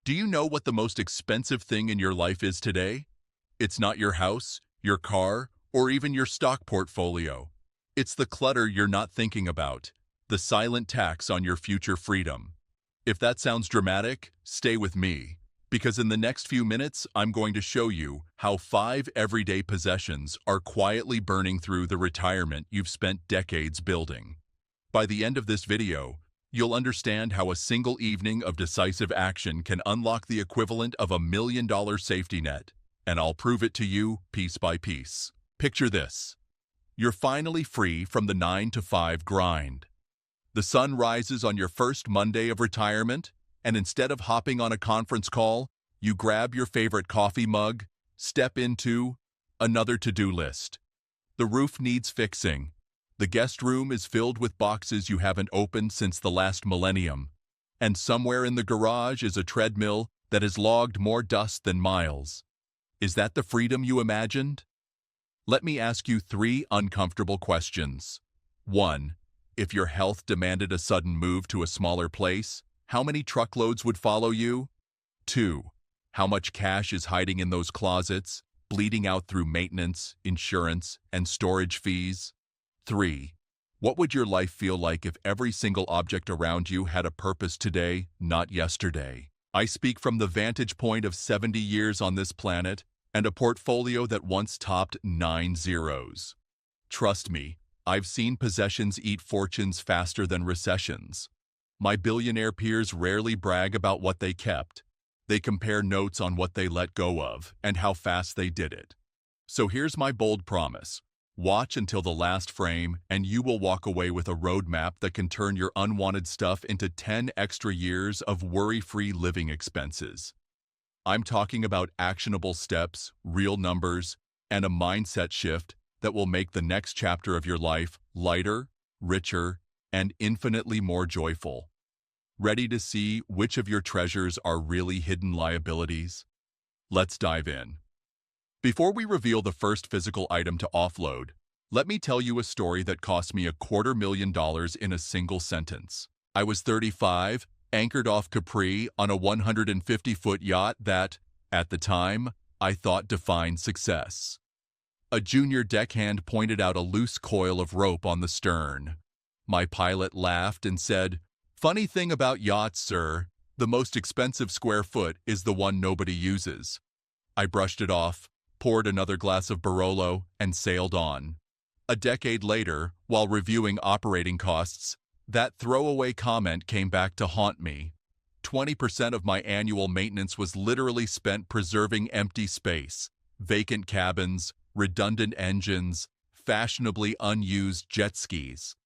Do you know what the most expensive thing in your life is today? It's not your house, your car, or even your stock portfolio. It's the clutter you're not thinking about, the silent tax on your future freedom. If that sounds dramatic, stay with me, because in the next few minutes, I'm going to show you how 5 everyday possessions are quietly burning through the retirement you've spent decades building. By the end of this video, you'll understand how a single evening of decisive action can unlock the equivalent of $1 million safety net, and I'll prove it to you piece by piece. Picture this. You're finally free from the 9-to-5 grind. The sun rises on your first Monday of retirement, and instead of hopping on a conference call, you grab your favorite coffee mug, step into another to-do list. The roof needs fixing. The guest room is filled with boxes you haven't opened since the last millennium, and somewhere in the garage is a treadmill that has logged more dust than miles. Is that the freedom you imagined? Let me ask you 3 uncomfortable questions. 1. If your health demanded a sudden move to a smaller place, how many truckloads would follow you? 2. How much cash is hiding in those closets, bleeding out through maintenance, insurance, and storage fees? 3. What would your life feel like if every single object around you had a purpose today, not yesterday? I speak from the vantage point of 70 years on this planet and a portfolio that once topped 9 zeros. Trust me, I've seen possessions eat fortunes faster than recessions. My billionaire peers rarely brag about what they kept. They compare notes on what they let go of and how fast they did it. So here's my bold promise. Watch until the last frame, and you will walk away with a roadmap that can turn your unwanted stuff into 10 extra years of worry-free living expenses. I'm talking about actionable steps, real numbers, and a mindset shift that will make the next chapter of your life lighter, richer, and infinitely more joyful. Ready to see which of your treasures are really hidden liabilities? Let's dive in. Before we reveal the first physical item to offload, let me tell you a story that cost me $250,000 in a single sentence. I was 35, anchored off Capri on a 150-foot yacht that, at the time, I thought defined success. A junior deckhand pointed out a loose coil of rope on the stern. My pilot laughed and said, "Funny thing about yachts, sir, the most expensive square foot is the one nobody uses." I brushed it off, poured another glass of Barolo, and sailed on. A decade later, while reviewing operating costs, that throwaway comment came back to haunt me. 20% of my annual maintenance was literally spent preserving empty space, vacant cabins, redundant engines, fashionably unused jet skis.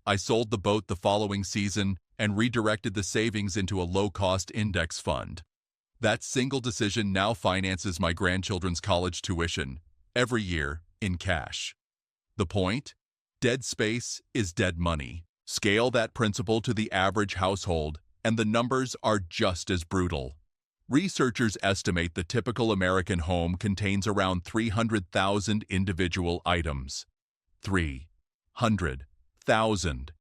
I sold the boat the following season and redirected the savings into a low-cost index fund. That single decision now finances my grandchildren's college tuition, every year, in cash. The point? Dead space is dead money. Scale that principle to the average household, and the numbers are just as brutal. Researchers estimate the typical American home contains around 300,000 individual items. 300,000.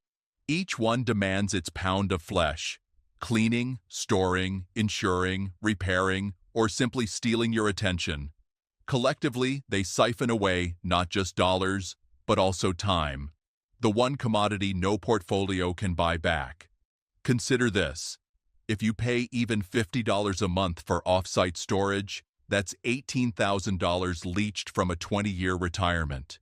Each one demands its pound of flesh. Cleaning, storing, insuring, repairing, or simply stealing your attention. Collectively, they siphon away not just dollars, but also time. The one commodity no portfolio can buy back. Consider this. If you pay even $50 a month for off-site storage, that's $18,000 leached from a 20-year retirement.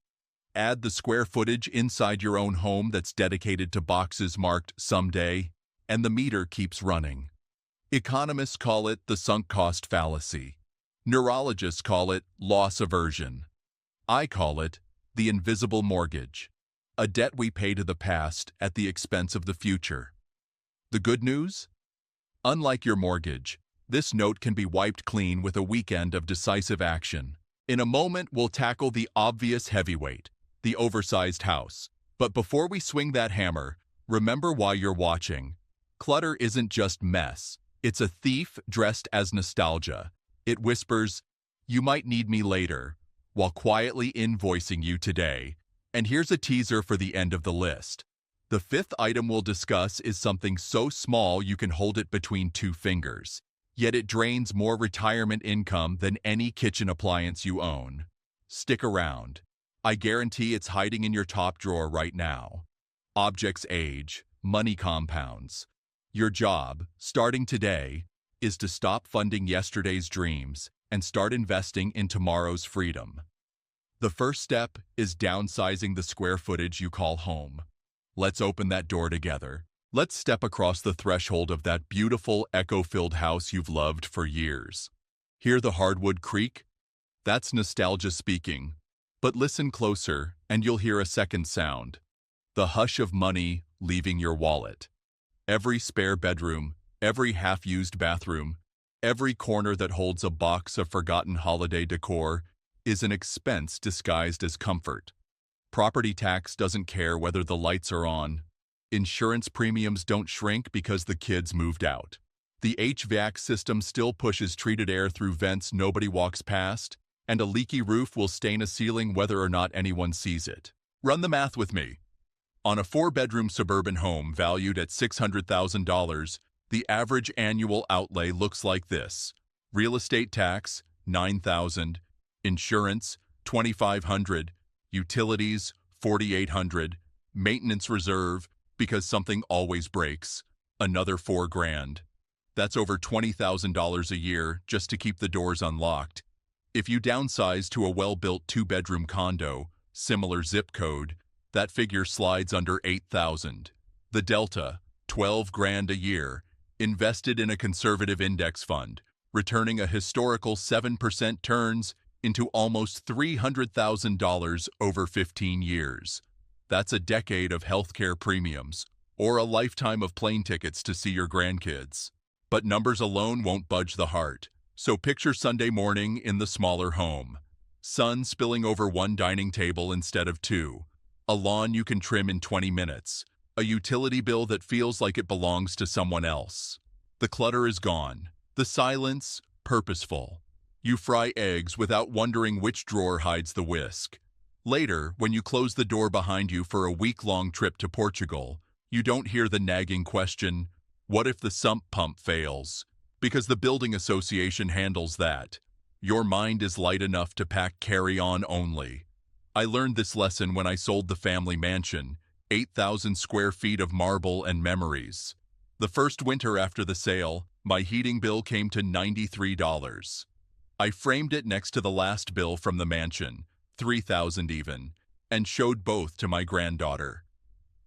Add the square footage inside your own home that's dedicated to boxes marked "someday," and the meter keeps running. Economists call it the sunk cost fallacy. Neurologists call it loss aversion. I call it the invisible mortgage, a debt we pay to the past at the expense of the future. The good news? Unlike your mortgage, this note can be wiped clean with a weekend of decisive action. In a moment, we'll tackle the obvious heavyweight, the oversized house. But before we swing that hammer, remember why you're watching. Clutter isn't just mess. It's a thief dressed as nostalgia. It whispers, "You might need me later," while quietly invoicing you today. And here's a teaser for the end of the list. The 5th item we'll discuss is something so small you can hold it between 2 fingers. Yet it drains more retirement income than any kitchen appliance you own. Stick around. I guarantee it's hiding in your top drawer right now. Objects age, money compounds. Your job, starting today, is to stop funding yesterday's dreams and start investing in tomorrow's freedom. The first step is downsizing the square footage you call home. Let's open that door together. Let's step across the threshold of that beautiful, echo-filled house you've loved for years. Hear the hardwood creak? That's nostalgia speaking. But listen closer, and you'll hear a second sound. The hush of money leaving your wallet. Every spare bedroom, every half-used bathroom, every corner that holds a box of forgotten holiday decor is an expense disguised as comfort. Property tax doesn't care whether the lights are on. Insurance premiums don't shrink because the kids moved out. The HVAC system still pushes treated air through vents nobody walks past, and a leaky roof will stain a ceiling whether or not anyone sees it. Run the math with me. On a 4-bedroom suburban home valued at $600,000, the average annual outlay looks like this. Real estate tax, $9,000. Insurance, $2,500. Utilities, $4,800. Maintenance reserve, because something always breaks, another $4,000. That's over $20,000 a year just to keep the doors unlocked. If you downsize to a well-built 2-bedroom condo, similar zip code, that figure slides under $8,000. The delta, $12,000 a year, invested in a conservative index fund, returning a historical 7% turns into almost $300,000 over 15 years. That's a decade of healthcare premiums, or a lifetime of plane tickets to see your grandkids. But numbers alone won't budge the heart. So picture Sunday morning in the smaller home. Sun spilling over one dining table instead of two. A lawn you can trim in 20 minutes. A utility bill that feels like it belongs to someone else. The clutter is gone. The silence, purposeful. You fry eggs without wondering which drawer hides the whisk. Later, when you close the door behind you for a week-long trip to Portugal, you don't hear the nagging question, what if the sump pump fails? Because the building association handles that. Your mind is light enough to pack carry-on only. I learned this lesson when I sold the family mansion, 8,000 square feet of marble and memories. The first winter after the sale, my heating bill came to $93. I framed it next to the last bill from the mansion, $3,000 even, and showed both to my granddaughter.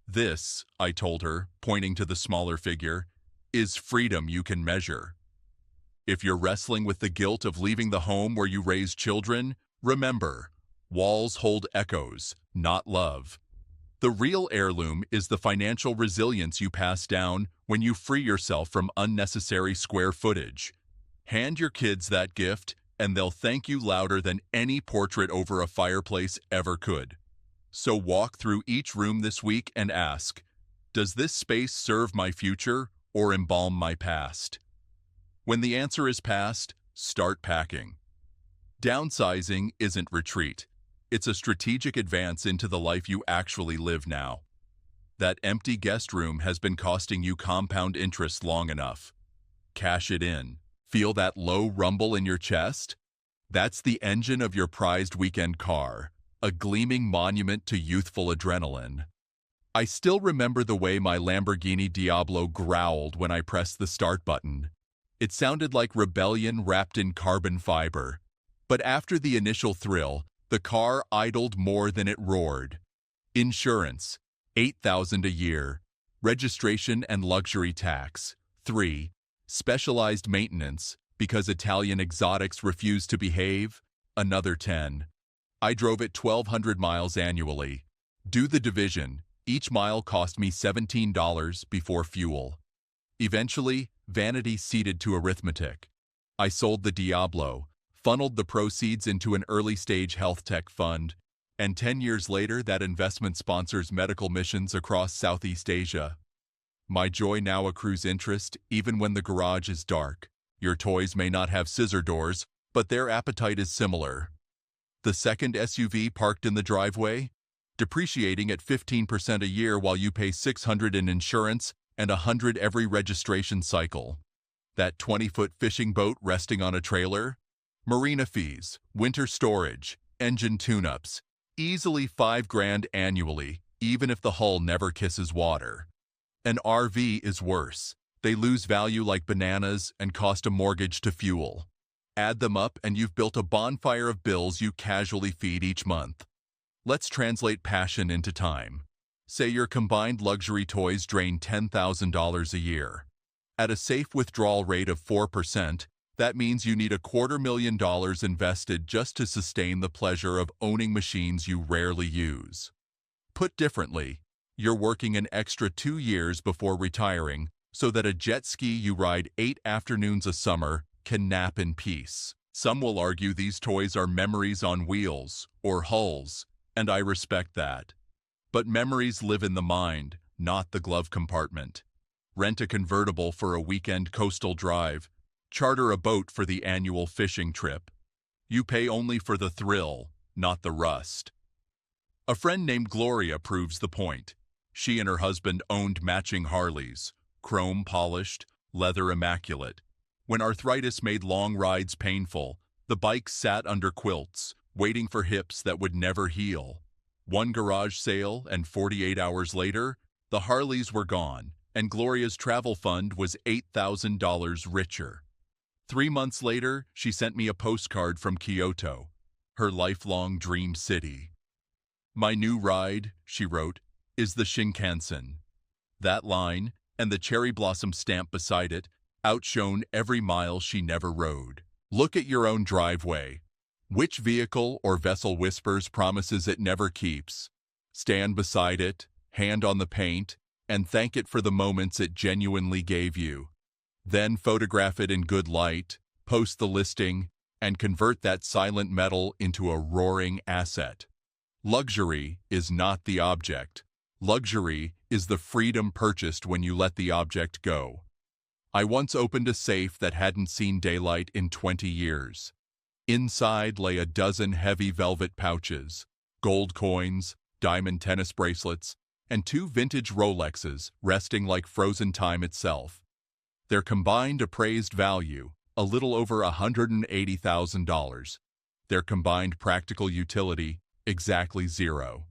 This, I told her, pointing to the smaller figure, is freedom you can measure. If you're wrestling with the guilt of leaving the home where you raised children, remember, walls hold echoes, not love. The real heirloom is the financial resilience you pass down when you free yourself from unnecessary square footage. Hand your kids that gift, and they'll thank you louder than any portrait over a fireplace ever could. So walk through each room this week and ask, does this space serve my future or embalm my past? When the answer is past, start packing. Downsizing isn't retreat. It's a strategic advance into the life you actually live now. That empty guest room has been costing you compound interest long enough. Cash it in. Feel that low rumble in your chest? That's the engine of your prized weekend car, a gleaming monument to youthful adrenaline. I still remember the way my Lamborghini Diablo growled when I pressed the start button. It sounded like rebellion wrapped in carbon fiber. But after the initial thrill, the car idled more than it roared. Insurance, $8,000 a year. Registration and luxury tax, 3. Specialized maintenance, because Italian exotics refuse to behave, another 10. I drove it 1,200 miles annually. Do the division. Each mile cost me $17 before fuel. Eventually, vanity ceded to arithmetic. I sold the Diablo, funneled the proceeds into an early-stage health tech fund, and 10 years later that investment sponsors medical missions across Southeast Asia. My joy now accrues interest even when the garage is dark. Your toys may not have scissor doors, but their appetite is similar. The second SUV parked in the driveway? Depreciating at 15% a year while you pay $600 in insurance and $100 every registration cycle. That 20-foot fishing boat resting on a trailer? Marina fees, winter storage, engine tune-ups. Easily $5 grand annually, even if the hull never kisses water. An RV is worse. They lose value like bananas and cost a mortgage to fuel. Add them up and you've built a bonfire of bills you casually feed each month. Let's translate passion into time. Say your combined luxury toys drain $10,000 a year. At a safe withdrawal rate of 4%, that means you need $250,000 invested just to sustain the pleasure of owning machines you rarely use. Put differently, you're working an extra 2 years before retiring so that a jet ski you ride 8 afternoons a summer can nap in peace. Some will argue these toys are memories on wheels or hulls, and I respect that. But memories live in the mind, not the glove compartment. Rent a convertible for a weekend coastal drive. Charter a boat for the annual fishing trip. You pay only for the thrill, not the rust. A friend named Gloria proves the point. She and her husband owned matching Harleys, chrome polished, leather immaculate. When arthritis made long rides painful, the bikes sat under quilts, waiting for hips that would never heal. One garage sale, and 48 hours later, the Harleys were gone, and Gloria's travel fund was $8,000 richer. 3 months later, she sent me a postcard from Kyoto, her lifelong dream city. "My new ride," she wrote, "is the Shinkansen." That line, and the cherry blossom stamp beside it, outshone every mile she never rode. Look at your own driveway. Which vehicle or vessel whispers promises it never keeps? Stand beside it, hand on the paint, and thank it for the moments it genuinely gave you. Then photograph it in good light, post the listing, and convert that silent metal into a roaring asset. Luxury is not the object. Luxury is the freedom purchased when you let the object go. I once opened a safe that hadn't seen daylight in 20 years. Inside lay a dozen heavy velvet pouches, gold coins, diamond tennis bracelets, and 2 vintage Rolexes resting like frozen time itself. Their combined appraised value, a little over $180,000. Their combined practical utility, exactly 0.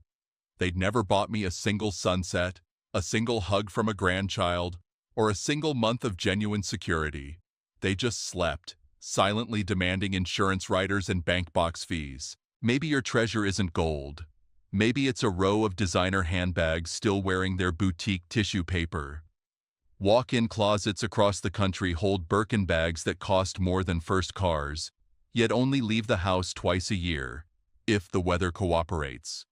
They'd never bought me a single sunset, a single hug from a grandchild, or a single month of genuine security. They just slept, silently demanding insurance riders and bank box fees. Maybe your treasure isn't gold. Maybe it's a row of designer handbags still wearing their boutique tissue paper. Walk-in closets across the country hold Birkin bags that cost more than first cars, yet only leave the house twice a year, if the weather cooperates.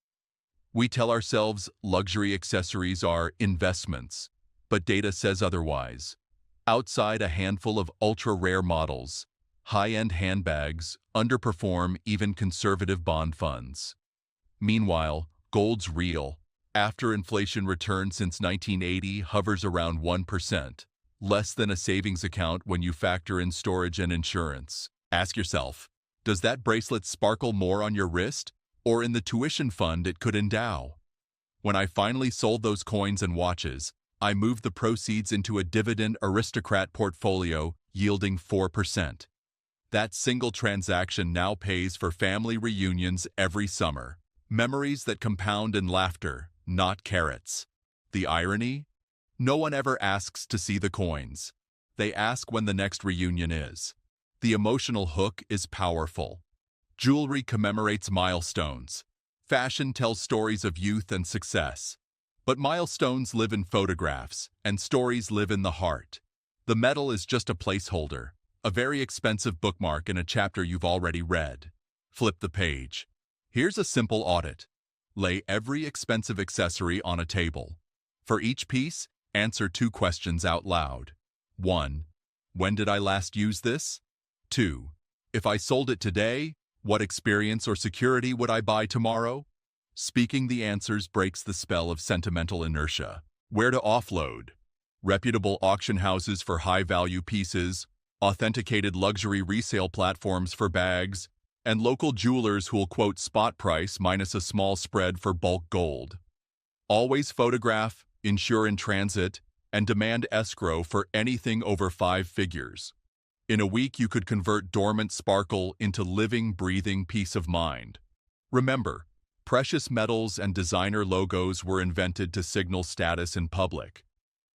We tell ourselves luxury accessories are investments, but data says otherwise. Outside a handful of ultra-rare models, high-end handbags underperform even conservative bond funds. Meanwhile, gold's real. After inflation return since 1980 hovers around 1%, less than a savings account when you factor in storage and insurance. Ask yourself, does that bracelet sparkle more on your wrist or in the tuition fund it could endow? When I finally sold those coins and watches, I moved the proceeds into a dividend aristocrat portfolio yielding 4%. That single transaction now pays for family reunions every summer. Memories that compound in laughter, not carrots. The irony? No one ever asks to see the coins. They ask when the next reunion is. The emotional hook is powerful. Jewelry commemorates milestones. Fashion tells stories of youth and success. But milestones live in photographs, and stories live in the heart. The metal is just a placeholder, a very expensive bookmark in a chapter you've already read. Flip the page. Here's a simple audit. Lay every expensive accessory on a table. For each piece, answer 2 questions out loud. 1. When did I last use this? 2. If I sold it today, what experience or security would I buy tomorrow? Speaking the answers breaks the spell of sentimental inertia. Where to offload? Reputable auction houses for high-value pieces, authenticated luxury resale platforms for bags, and local jewelers who'll quote spot price minus a small spread for bulk gold. Always photograph, insure in transit, and demand escrow for anything over 5 figures. In a week, you could convert dormant sparkle into living, breathing peace of mind. Remember, precious metals and designer logos were invented to signal status in public.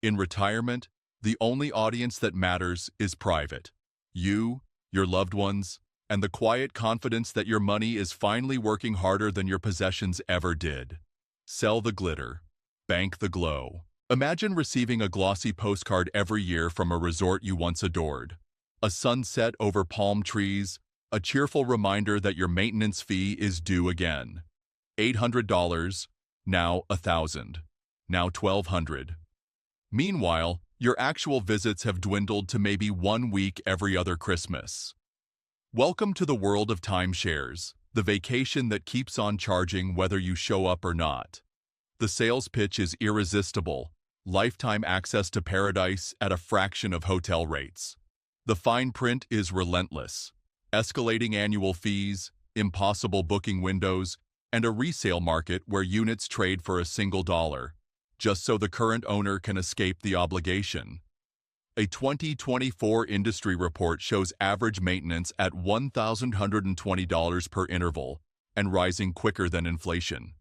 In retirement, the only audience that matters is private. You, your loved ones, and the quiet confidence that your money is finally working harder than your possessions ever did. Sell the glitter. Bank the glow. Imagine receiving a glossy postcard every year from a resort you once adored. A sunset over palm trees, a cheerful reminder that your maintenance fee is due again. $800, now $1,000, now $1,200. Meanwhile, your actual visits have dwindled to maybe 1 week every other Christmas. Welcome to the world of timeshares, the vacation that keeps on charging whether you show up or not. The sales pitch is irresistible: lifetime access to paradise at a fraction of hotel rates. The fine print is relentless: escalating annual fees, impossible booking windows, and a resale market where units trade for a single dollar, just so the current owner can escape the obligation. A 2024 industry report shows average maintenance at $1,120 per interval and rising quicker than inflation.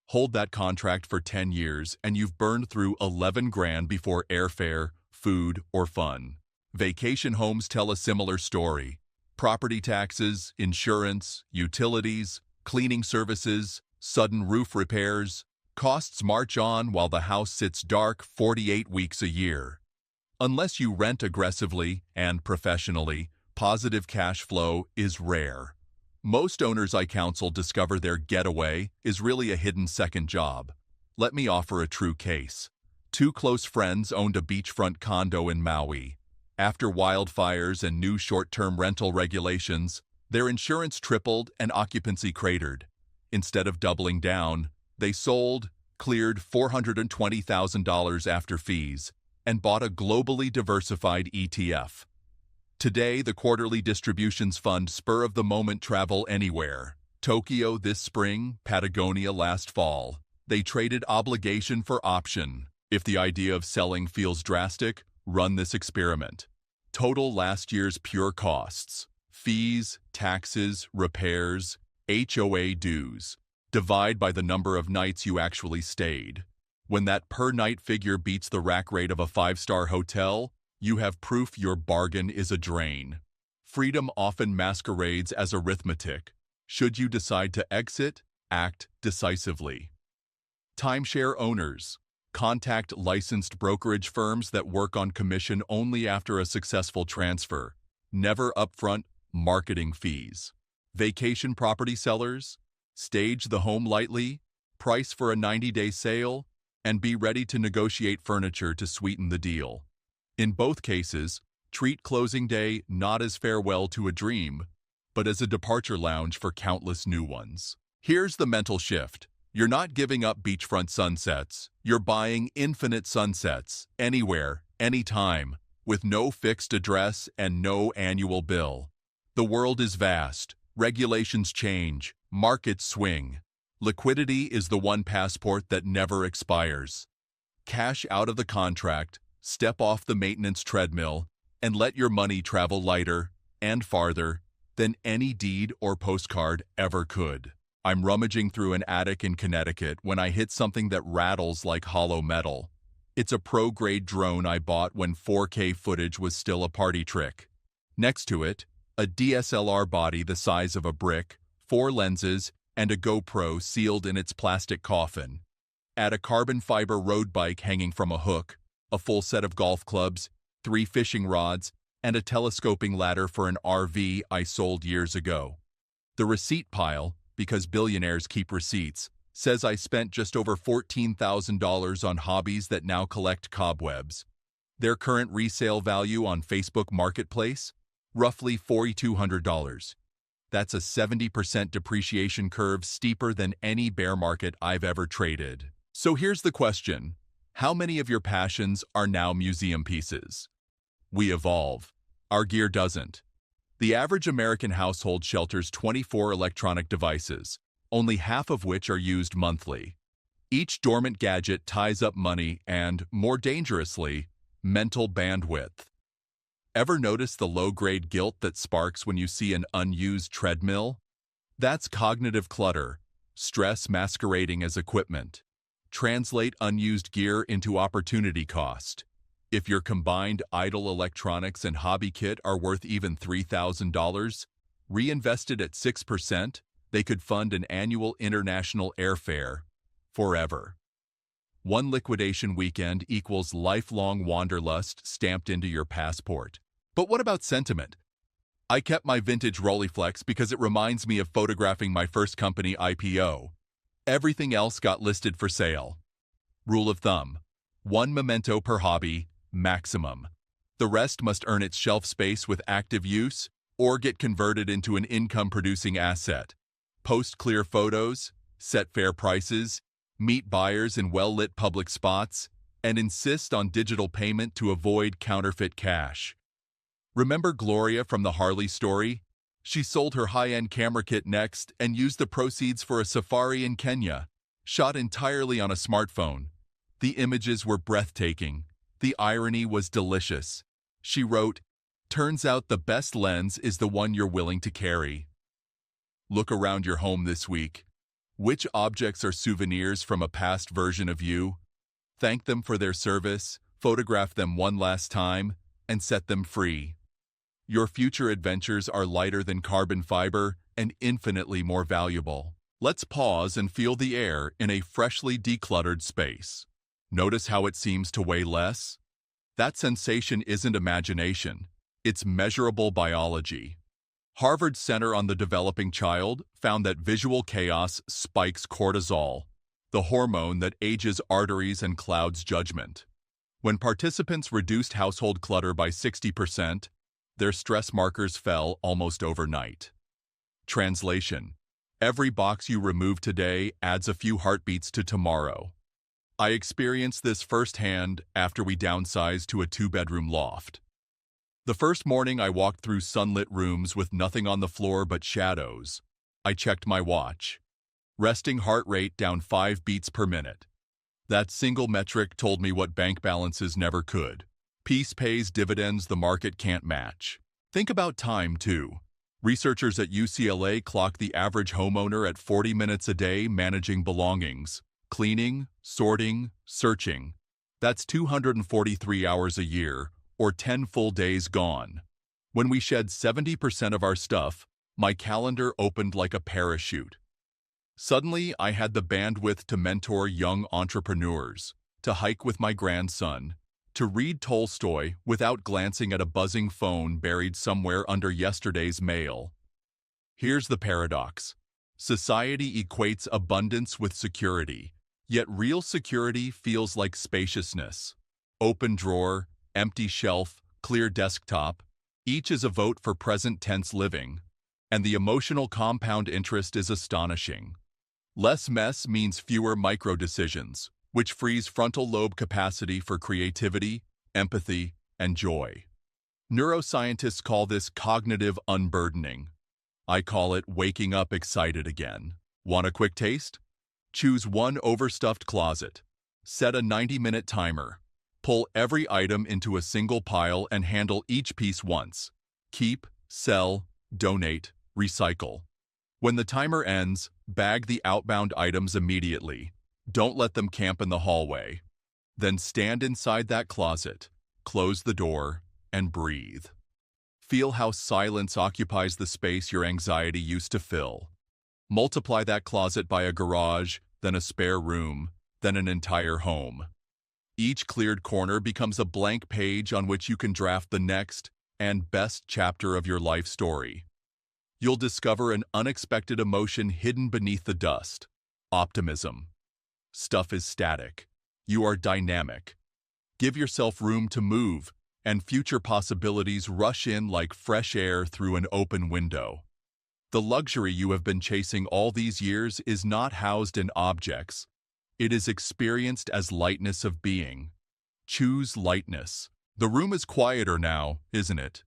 Hold that contract for 10 years and you've burned through 11 grand before airfare, food, or fun. Vacation homes tell a similar story. Property taxes, insurance, utilities, cleaning services, sudden roof repairs. Costs march on while the house sits dark 48 weeks a year. Unless you rent aggressively and professionally, positive cash flow is rare. Most owners I counsel discover their getaway is really a hidden second job. Let me offer a true case. 2 close friends owned a beachfront condo in Maui. After wildfires and new short-term rental regulations, their insurance tripled and occupancy cratered. Instead of doubling down, they sold, cleared $420,000 after fees, and bought a globally diversified ETF. Today, the quarterly distributions fund spur-of-the-moment travel anywhere. Tokyo this spring, Patagonia last fall. They traded obligation for option. If the idea of selling feels drastic, run this experiment. Total last year's pure costs: fees, taxes, repairs, HOA dues. Divide by the number of nights you actually stayed. When that per-night figure beats the rack rate of a 5-star hotel, you have proof your bargain is a drain. Freedom often masquerades as arithmetic. Should you decide to exit, act decisively. Timeshare owners. Contact licensed brokerage firms that work on commission only after a successful transfer. Never upfront marketing fees. Vacation property sellers. Stage the home lightly, price for a 90-day sale, and be ready to negotiate furniture to sweeten the deal. In both cases, treat closing day not as farewell to a dream, but as a departure lounge for countless new ones. Here's the mental shift. You're not giving up beachfront sunsets. You're buying infinite sunsets, anywhere, anytime, with no fixed address and no annual bill. The world is vast. Regulations change. Markets swing. Liquidity is the one passport that never expires. Cash out of the contract, step off the maintenance treadmill, and let your money travel lighter and farther than any deed or postcard ever could. I'm rummaging through an attic in Connecticut when I hit something that rattles like hollow metal. It's a pro-grade drone I bought when 4K footage was still a party trick. Next to it, a DSLR body the size of a brick, 4 lenses, and a GoPro sealed in its plastic coffin. Add a carbon fiber road bike hanging from a hook, a full set of golf clubs, 3 fishing rods, and a telescoping ladder for an RV I sold years ago. The receipt pile, because billionaires keep receipts, says I spent just over $14,000 on hobbies that now collect cobwebs. Their current resale value on Facebook Marketplace? Roughly $4,200. That's a 70% depreciation curve steeper than any bear market I've ever traded. So here's the question. How many of your passions are now museum pieces? We evolve. Our gear doesn't. The average American household shelters 24 electronic devices, only half of which are used monthly. Each dormant gadget ties up money and, more dangerously, mental bandwidth. Ever notice the low-grade guilt that sparks when you see an unused treadmill? That's cognitive clutter, stress masquerading as equipment. Translate unused gear into opportunity cost. If your combined idle electronics and hobby kit are worth even $3,000, reinvested at 6%, they could fund an annual international airfare forever. One liquidation weekend equals lifelong wanderlust stamped into your passport. But what about sentiment? I kept my vintage Rolleiflex because it reminds me of photographing my first company IPO. Everything else got listed for sale. Rule of thumb: one memento per hobby, maximum. The rest must earn its shelf space with active use or get converted into an income-producing asset. Post clear photos, set fair prices, meet buyers in well-lit public spots, and insist on digital payment to avoid counterfeit cash. Remember Gloria from the Harley story? She sold her high-end camera kit next and used the proceeds for a safari in Kenya, shot entirely on a smartphone. The images were breathtaking. The irony was delicious. She wrote, "Turns out the best lens is the one you're willing to carry." Look around your home this week. Which objects are souvenirs from a past version of you? Thank them for their service, photograph them one last time, and set them free. Your future adventures are lighter than carbon fiber and infinitely more valuable. Let's pause and feel the air in a freshly decluttered space. Notice how it seems to weigh less? That sensation isn't imagination. It's measurable biology. Harvard's Center on the Developing Child found that visual chaos spikes cortisol, the hormone that ages arteries and clouds judgment. When participants reduced household clutter by 60%, their stress markers fell almost overnight. Translation: every box you remove today adds a few heartbeats to tomorrow. I experienced this firsthand after we downsized to a 2-bedroom loft. The first morning I walked through sunlit rooms with nothing on the floor but shadows. I checked my watch. Resting heart rate down 5 beats per minute. That single metric told me what bank balances never could. Peace pays dividends the market can't match. Think about time, too. Researchers at UCLA clock the average homeowner at 40 minutes a day managing belongings, cleaning, sorting, searching. That's 243 hours a year, or 10 full days gone. When we shed 70% of our stuff, my calendar opened like a parachute. Suddenly, I had the bandwidth to mentor young entrepreneurs, to hike with my grandson, to read Tolstoy without glancing at a buzzing phone buried somewhere under yesterday's mail. Here's the paradox. Society equates abundance with security, yet real security feels like spaciousness. Open drawer, empty shelf, clear desktop, each is a vote for present tense living, and the emotional compound interest is astonishing. Less mess means fewer micro-decisions, which frees frontal lobe capacity for creativity, empathy, and joy. Neuroscientists call this cognitive unburdening. I call it waking up excited again. Want a quick taste? Choose one overstuffed closet. Set a 90-minute timer. Pull every item into a single pile and handle each piece once. Keep, sell, donate, recycle. When the timer ends, bag the outbound items immediately. Don't let them camp in the hallway. Then stand inside that closet, close the door, and breathe. Feel how silence occupies the space your anxiety used to fill. Multiply that closet by a garage, then a spare room, then an entire home. Each cleared corner becomes a blank page on which you can draft the next and best chapter of your life story. You'll discover an unexpected emotion hidden beneath the dust: optimism. Stuff is static. You are dynamic. Give yourself room to move, and future possibilities rush in like fresh air through an open window. The luxury you have been chasing all these years is not housed in objects. It is experienced as lightness of being. Choose lightness. The room is quieter now, isn't it?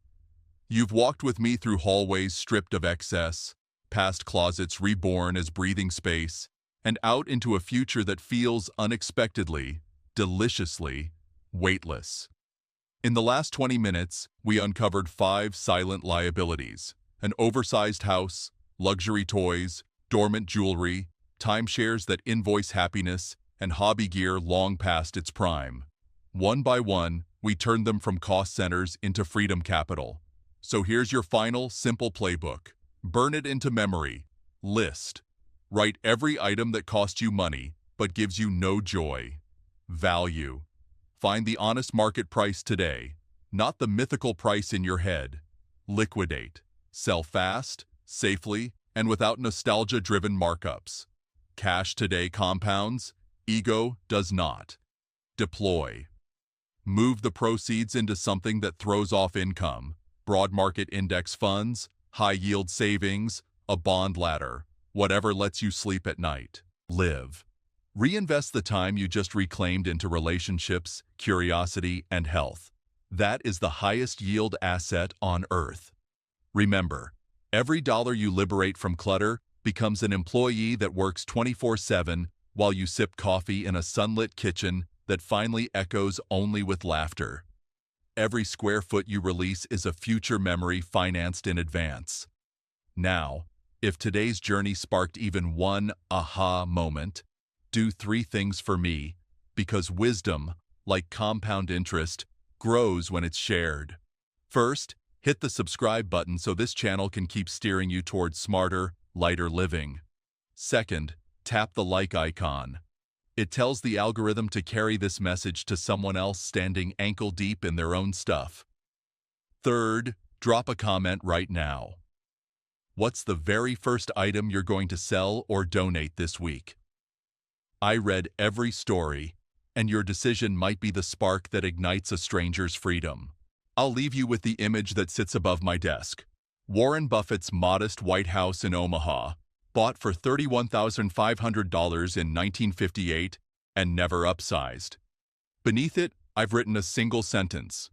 You've walked with me through hallways stripped of excess, past closets reborn as breathing space, and out into a future that feels unexpectedly, deliciously, weightless. In the last 20 minutes, we uncovered 5 silent liabilities: an oversized house, luxury toys, dormant jewelry, timeshares that invoice happiness, and hobby gear long past its prime. One by one, we turned them from cost centers into freedom capital. So here's your final, simple playbook. Burn it into memory. List. Write every item that cost you money, but gives you no joy. Value. Find the honest market price today, not the mythical price in your head. Liquidate. Sell fast, safely, and without nostalgia-driven markups. Cash today compounds, ego does not. Deploy. Move the proceeds into something that throws off income: broad market index funds, high-yield savings, a bond ladder, whatever lets you sleep at night. Live. Reinvest the time you just reclaimed into relationships, curiosity, and health. That is the highest yield asset on earth. Remember, every dollar you liberate from clutter becomes an employee that works 24/7 while you sip coffee in a sunlit kitchen that finally echoes only with laughter. Every square foot you release is a future memory financed in advance. Now, if today's journey sparked even one aha moment, do 3 things for me, because wisdom, like compound interest, grows when it's shared. First, hit the subscribe button so this channel can keep steering you towards smarter, lighter living. Second, tap the like icon. It tells the algorithm to carry this message to someone else standing ankle-deep in their own stuff. Third, drop a comment right now. What's the very first item you're going to sell or donate this week? I read every story, and your decision might be the spark that ignites a stranger's freedom. I'll leave you with the image that sits above my desk. Warren Buffett's modest White House in Omaha, bought for $31,500 in 1958 and never upsized. Beneath it, I've written a single sentence: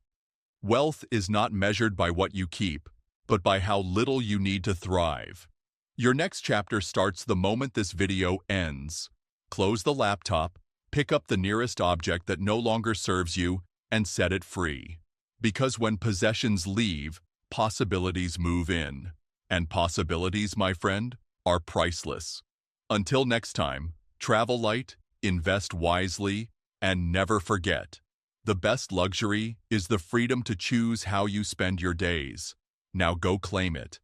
wealth is not measured by what you keep, but by how little you need to thrive. Your next chapter starts the moment this video ends. Close the laptop, pick up the nearest object that no longer serves you, and set it free. Because when possessions leave, possibilities move in. And possibilities, my friend, are priceless. Until next time, travel light, invest wisely, and never forget: the best luxury is the freedom to choose how you spend your days. Now go claim it.